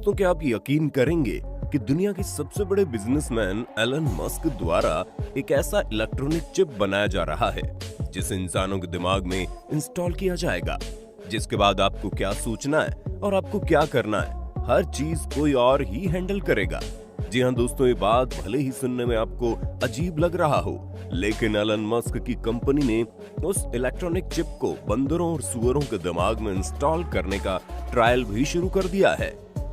दोस्तों, क्या आप यकीन करेंगे कि दुनिया के सबसे बड़े बिजनेसमैन एलन मस्क द्वारा एक ऐसा इलेक्ट्रॉनिक चिप बनाया जा रहा है जिसे इंसानों के दिमाग में इंस्टॉल किया जाएगा, जिसके बाद आपको क्या सोचना है और आपको क्या करना है, हर चीज कोई और ही हैंडल करेगा। जी हाँ दोस्तों, ये बात भले ही सुनने में आपको अजीब लग रहा हो, लेकिन एलन मस्क की कंपनी ने उस इलेक्ट्रॉनिक चिप को बंदरों और सुअरों के दिमाग में इंस्टॉल करने का ट्रायल भी शुरू कर दिया है।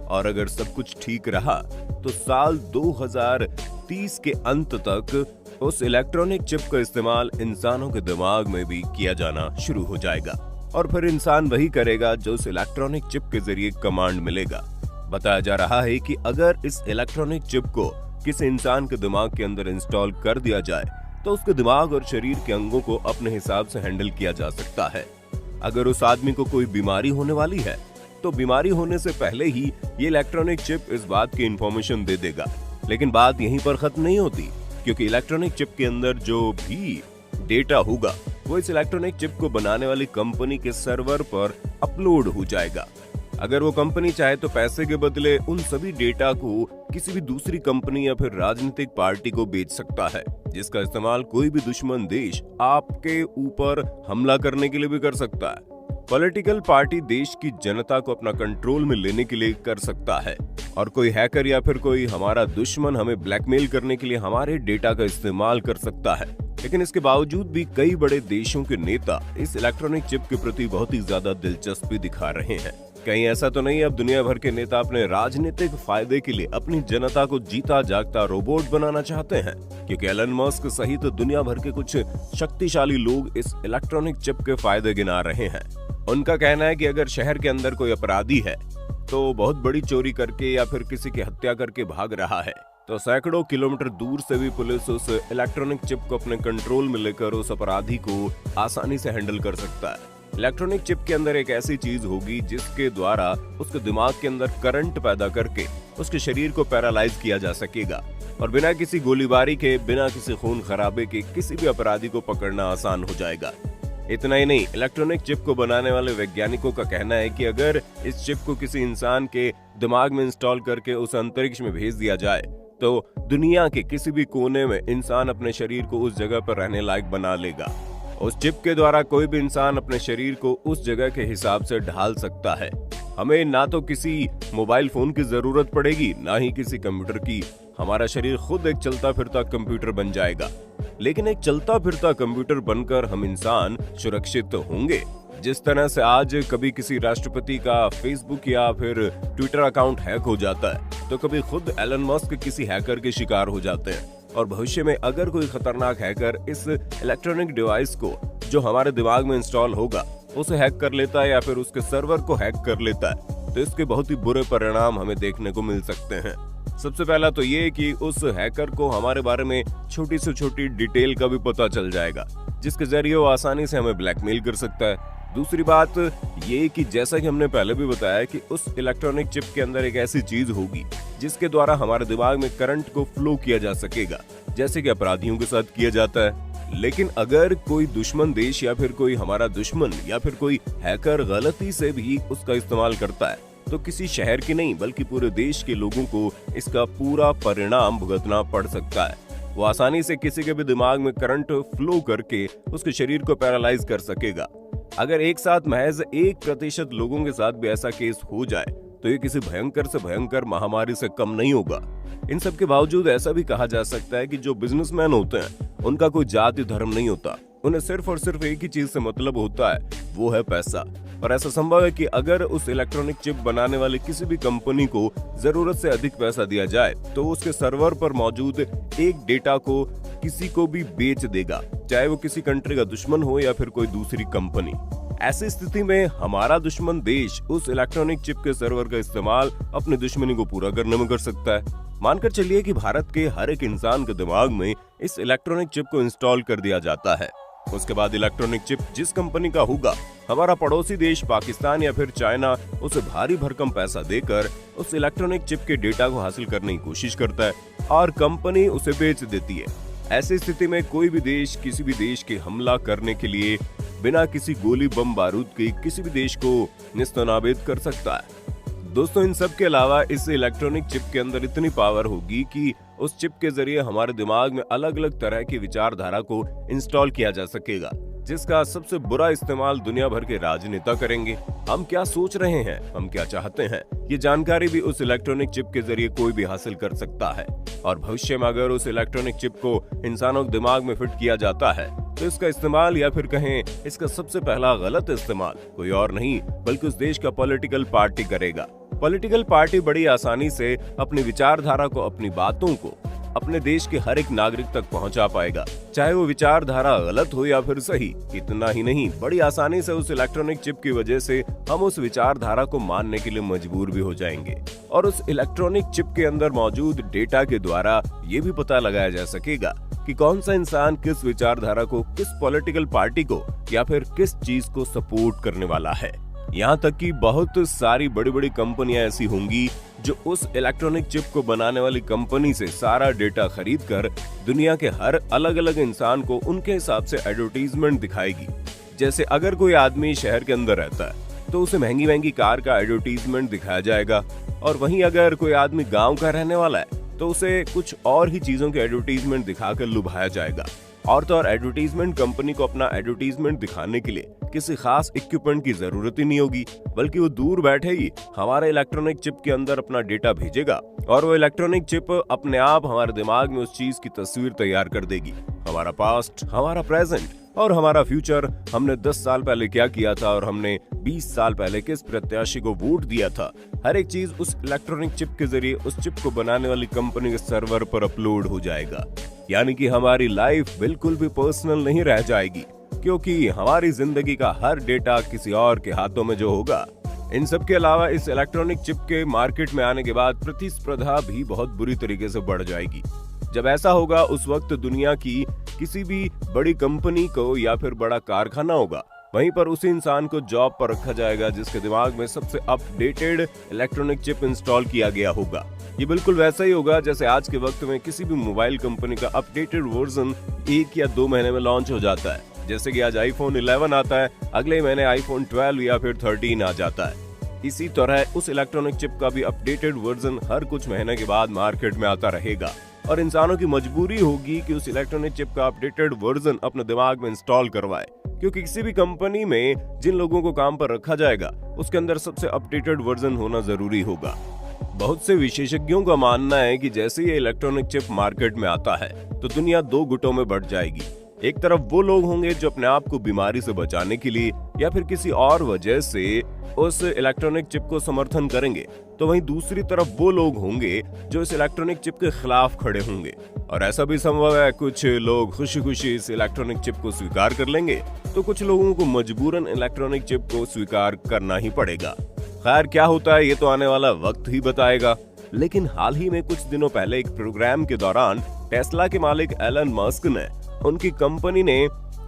और अगर सब कुछ ठीक रहा तो साल 2030 के अंत तक उस इलेक्ट्रॉनिक चिप का इस्तेमाल इंसानों के दिमाग में भी किया जाना शुरू हो जाएगा और फिर इंसान वही करेगा जो उस इलेक्ट्रॉनिक चिप के जरिए कमांड मिलेगा। बताया जा रहा है कि अगर इस इलेक्ट्रॉनिक चिप को किसी इंसान के दिमाग के अंदर इंस्टॉल कर दिया जाए तो उसके दिमाग और शरीर के अंगों को अपने हिसाब से हैंडल किया जा सकता है। अगर उस आदमी को कोई बीमारी होने वाली है तो बीमारी होने से पहले ही ये इलेक्ट्रॉनिक चिप इस बात की इंफॉर्मेशन दे देगा। लेकिन बात यहीं पर खत्म नहीं होती, क्योंकि इलेक्ट्रॉनिक चिप के अंदर जो भी डेटा होगा वो इस इलेक्ट्रॉनिक चिप को बनाने वाली कंपनी के सर्वर पर अपलोड हो जाएगा। अगर वो कंपनी चाहे तो पैसे के बदले उन सभी डेटा को किसी भी दूसरी कंपनी या फिर राजनीतिक पार्टी को बेच सकता है, जिसका इस्तेमाल कोई भी दुश्मन देश आपके ऊपर हमला करने के लिए भी कर सकता है। पॉलिटिकल पार्टी देश की जनता को अपना कंट्रोल में लेने के लिए कर सकता है, और कोई हैकर या फिर कोई हमारा दुश्मन हमें ब्लैकमेल करने के लिए हमारे डेटा का इस्तेमाल कर सकता है। लेकिन इसके बावजूद भी कई बड़े देशों के नेता इस इलेक्ट्रॉनिक चिप के प्रति बहुत ही ज्यादा दिलचस्पी दिखा रहे हैं। कहीं ऐसा तो नहीं अब दुनिया भर के नेता अपने राजनीतिक फायदे के लिए अपनी जनता को जीता जागता रोबोट बनाना चाहते हैं, क्योंकि एलन मस्क सहित दुनिया भर के कुछ शक्तिशाली लोग इस इलेक्ट्रॉनिक चिप के फायदे गिना रहे हैं। उनका कहना है कि अगर शहर के अंदर कोई अपराधी है तो बहुत बड़ी चोरी करके या फिर किसी की हत्या करके भाग रहा है, तो सैकड़ों किलोमीटर दूर से भी पुलिस उस इलेक्ट्रॉनिक चिप को अपने कंट्रोल में लेकर उस अपराधी को आसानी से हैंडल कर सकता है। इलेक्ट्रॉनिक चिप के अंदर एक ऐसी चीज होगी जिसके द्वारा उसके दिमाग के अंदर करंट पैदा करके उसके शरीर को पैरालाइज किया जा सकेगा, और बिना किसी गोलीबारी के, बिना किसी खून खराबे के किसी भी अपराधी को पकड़ना आसान हो जाएगा। इतना ही नहीं, इलेक्ट्रॉनिक चिप को बनाने वाले वैज्ञानिकों का कहना है कि अगर इस चिप को किसी इंसान के दिमाग में इंस्टॉल करके उस अंतरिक्ष में भेज दिया जाए तो दुनिया के किसी भी कोने में इंसान अपने शरीर को उस जगह पर रहने लायक बना लेगा। उस चिप के द्वारा कोई भी इंसान अपने शरीर को उस जगह के हिसाब से ढाल सकता है। हमें ना तो किसी मोबाइल फोन की जरूरत पड़ेगी, ना ही किसी कंप्यूटर की। हमारा शरीर खुद एक चलता फिरता कंप्यूटर बन जाएगा। लेकिन एक चलता फिरता कंप्यूटर बनकर हम इंसान सुरक्षित होंगे? जिस तरह से आज कभी किसी राष्ट्रपति का फेसबुक या फिर ट्विटर अकाउंट हैक हो जाता है, तो कभी खुद एलन मस्क किसी हैकर के शिकार हो जाते हैं। और भविष्य में अगर कोई खतरनाक हैकर इस इलेक्ट्रॉनिक डिवाइस को जो हमारे दिमाग में इंस्टॉल होगा उसे हैक कर लेता है या फिर उसके सर्वर को हैक कर लेता है, तो इसके बहुत ही बुरे परिणाम हमें देखने को मिल सकते हैं। सबसे पहला तो ये कि उस हैकर को हमारे बारे में छोटी से छोटी डिटेल का भी पता चल जाएगा, जिसके जरिए वो आसानी से हमें ब्लैकमेल कर सकता है। दूसरी बात ये कि जैसा कि हमने पहले भी बताया कि उस इलेक्ट्रॉनिक चिप के अंदर एक ऐसी चीज होगी जिसके द्वारा हमारे दिमाग में करंट को फ्लो किया जा सकेगा, जैसे कि अपराधियों के साथ किया जाता है। लेकिन अगर कोई दुश्मन देश या फिर कोई हमारा दुश्मन या फिर कोई हैकर गलती से भी उसका इस्तेमाल करता है, तो किसी शहर के नहीं बल्कि पूरे देश के लोगों को इसका पूरा परिणाम भुगतना पड़ सकता है। वो आसानी से किसी के भी दिमाग में करंट फ्लो करके उसके शरीर को पैरालाइज कर सकेगा। अगर एक साथ महज 1% लोगों के साथ भी ऐसा केस हो जाए तो ये किसी भयंकर से भयंकर महामारी से कम नहीं होगा। इन सब के बावजूद ऐसा भी कहा जा सकता है कि जो बिजनेसमैन होते हैं उनका कोई जाति धर्म नहीं होता, उन्हें सिर्फ और सिर्फ एक ही चीज से मतलब होता है, वो है पैसा। और ऐसा संभव है कि अगर उस इलेक्ट्रॉनिक चिप बनाने वाली किसी भी कंपनी को जरूरत से अधिक पैसा दिया जाए तो उसके सर्वर पर मौजूद एक डेटा को किसी को भी बेच देगा, चाहे वो किसी कंट्री का दुश्मन हो या फिर कोई दूसरी कंपनी। ऐसी स्थिति में हमारा दुश्मन देश उस इलेक्ट्रॉनिक चिप के सर्वर का इस्तेमाल अपनी दुश्मनी को पूरा करने में कर सकता है। मानकर चलिए कि भारत के हर एक इंसान के दिमाग में इस इलेक्ट्रॉनिक चिप को इंस्टॉल कर दिया जाता है। उसके बाद इलेक्ट्रॉनिक चिप जिस कंपनी का होगा, हमारा पड़ोसी देश पाकिस्तान या फिर चाइना उसे भारी भरकम पैसा देकर उस इलेक्ट्रॉनिक चिप के डेटा को हासिल करने की कोशिश करता है और कंपनी उसे बेच देती है। ऐसी स्थिति में कोई भी देश किसी भी देश के हमला करने के लिए बिना किसी गोली बम बारूद के किसी भी देश को निस्तनाबूद कर सकता है। दोस्तों, इन सब के अलावा इस इलेक्ट्रॉनिक चिप के अंदर इतनी पावर होगी कि उस चिप के जरिए हमारे दिमाग में अलग अलग तरह की विचारधारा को इंस्टॉल किया जा सकेगा, जिसका सबसे बुरा इस्तेमाल दुनिया भर के राजनेता करेंगे। हम क्या सोच रहे हैं, हम क्या चाहते हैं, ये जानकारी भी उस इलेक्ट्रॉनिक चिप के जरिए कोई भी हासिल कर सकता है। और भविष्य में अगर उस इलेक्ट्रॉनिक चिप को इंसानों के दिमाग में फिट किया जाता है तो इसका इस्तेमाल, या फिर कहें इसका सबसे पहला गलत इस्तेमाल, कोई और नहीं बल्कि उस देश का पॉलिटिकल पार्टी करेगा। पॉलिटिकल पार्टी बड़ी आसानी से अपनी विचारधारा को, अपनी बातों को अपने देश के हर एक नागरिक तक पहुंचा पाएगा, चाहे वो विचारधारा गलत हो या फिर सही। इतना ही नहीं, बड़ी आसानी से उस इलेक्ट्रॉनिक चिप की वजह से हम उस विचारधारा को मानने के लिए मजबूर भी हो जाएंगे। और उस इलेक्ट्रॉनिक चिप के अंदर मौजूद डेटा के द्वारा ये भी पता लगाया जा सकेगा कि कौन सा इंसान किस विचारधारा को, किस पॉलिटिकल पार्टी को या फिर किस चीज को सपोर्ट करने वाला है। यहाँ तक कि बहुत सारी बड़ी बड़ी कंपनियां ऐसी होंगी जो उस इलेक्ट्रॉनिक चिप को बनाने वाली कंपनी से सारा डेटा खरीद कर दुनिया के हर अलग अलग इंसान को उनके हिसाब से एडवर्टीजमेंट दिखाएगी। जैसे अगर कोई आदमी शहर के अंदर रहता है तो उसे महंगी महंगी कार का एडवर्टीजमेंट दिखाया जाएगा, और वहीं अगर कोई आदमी गाँव का रहने वाला है तो उसे कुछ और ही चीजों के एडवर्टीजमेंट दिखाकर लुभाया जाएगा। और तो और एडवर्टीजमेंट कंपनी को अपना एडवर्टीजमेंट दिखाने के लिए किसी खास इक्विपमेंट की जरूरत ही नहीं होगी, बल्कि वो दूर बैठे ही हमारे इलेक्ट्रॉनिक चिप के अंदर अपना डेटा भेजेगा और वो इलेक्ट्रॉनिक चिप अपने आप हमारे दिमाग में उस चीज की तस्वीर तैयार कर देगी। हमारा पास्ट, हमारा प्रेजेंट और हमारा फ्यूचर, हमने 10 साल पहले क्या किया था और हमने 20 साल पहले किस प्रत्याशी को वोट दिया था, हर एक चीज उस इलेक्ट्रॉनिक चिप के जरिए उस चिप को बनाने वाली कंपनी के सर्वर पर अपलोड हो जाएगा। यानी कि हमारी लाइफ बिल्कुल भी पर्सनल नहीं रह जाएगी, क्योंकि हमारी जिंदगी का हर डेटा किसी और के हाथों में जो होगा। इन सब के अलावा इस इलेक्ट्रॉनिक चिप के मार्केट में आने के बाद प्रतिस्पर्धा भी बहुत बुरी तरीके से बढ़ जाएगी। जब ऐसा होगा उस वक्त दुनिया की किसी भी बड़ी कंपनी को या फिर बड़ा कारखाना होगा, वहीं पर उसी इंसान को जॉब पर रखा जाएगा जिसके दिमाग में सबसे अपडेटेड इलेक्ट्रॉनिक चिप इंस्टॉल किया गया होगा। ये बिल्कुल वैसा ही होगा जैसे आज के वक्त में किसी भी मोबाइल कंपनी का अपडेटेड वर्जन 1 या 2 महीने में लॉन्च हो जाता है। जैसे कि आज iPhone 11 आता है, अगले महीने iPhone 12 या फिर 13 आ जाता है। इसी तरह उस इलेक्ट्रॉनिक चिप का भी अपडेटेड वर्जन हर कुछ महीने के बाद मार्केट में आता रहेगा, और इंसानों की मजबूरी होगी कि उस इलेक्ट्रॉनिक चिप का अपडेटेड वर्जन अपने दिमाग में इंस्टॉल करवाए, क्योंकि किसी भी कंपनी में जिन लोगों को काम पर रखा जाएगा उसके अंदर सबसे अपडेटेड वर्जन होना जरूरी होगा। बहुत से विशेषज्ञों का मानना है कि जैसे ये इलेक्ट्रॉनिक चिप मार्केट में आता है तो दुनिया 2 गुटों में बढ़ जाएगी। एक तरफ वो लोग होंगे जो अपने आप को बीमारी से बचाने के लिए या फिर किसी और वजह से उस इलेक्ट्रॉनिक चिप को समर्थन करेंगे, तो वहीं दूसरी तरफ वो लोग होंगे जो इस इलेक्ट्रॉनिक चिप के खिलाफ खड़े होंगे। और ऐसा भी संभव है कुछ लोग खुशी खुशी इस इलेक्ट्रॉनिक चिप को स्वीकार कर लेंगे, तो कुछ लोगों को मजबूरन इलेक्ट्रॉनिक चिप को स्वीकार करना ही पड़ेगा। खैर, क्या होता है ये तो आने वाला वक्त ही बताएगा। लेकिन हाल ही में कुछ दिनों पहले एक प्रोग्राम के दौरान टेस्ला के मालिक एलन मस्क ने, उनकी कंपनी ने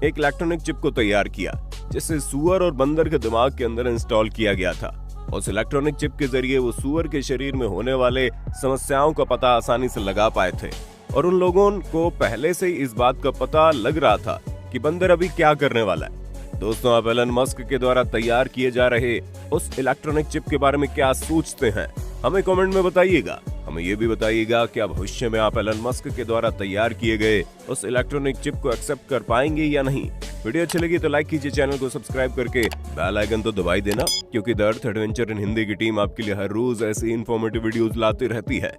एक इलेक्ट्रॉनिक चिप को तैयार किया जिसे सूअर और बंदर के दिमाग के अंदर इंस्टॉल किया गया था। उस इलेक्ट्रॉनिक चिप के जरिए वो सूअर के शरीर में होने वाले समस्याओं का पता आसानी से लगा पाए थे, और उन लोगों को पहले से ही इस बात का पता लग रहा था कि बंदर अभी क्या करने वाला है। दोस्तों, आप एलन मस्क के द्वारा तैयार किए जा रहे उस इलेक्ट्रॉनिक चिप के बारे में क्या सोचते हैं, हमें कमेंट में बताइएगा। हमें ये भी बताइएगा कि अब भविष्य में आप एलन मस्क के द्वारा तैयार किए गए उस इलेक्ट्रॉनिक चिप को एक्सेप्ट कर पाएंगे या नहीं। वीडियो अच्छी लगी तो लाइक कीजिए, चैनल को सब्सक्राइब करके बेल आइकन तो दबाई देना, क्योंकि the earth adventure in Hindi की टीम आपके लिए हर रोज ऐसी इन्फॉर्मेटिव वीडियोस लाती रहती है।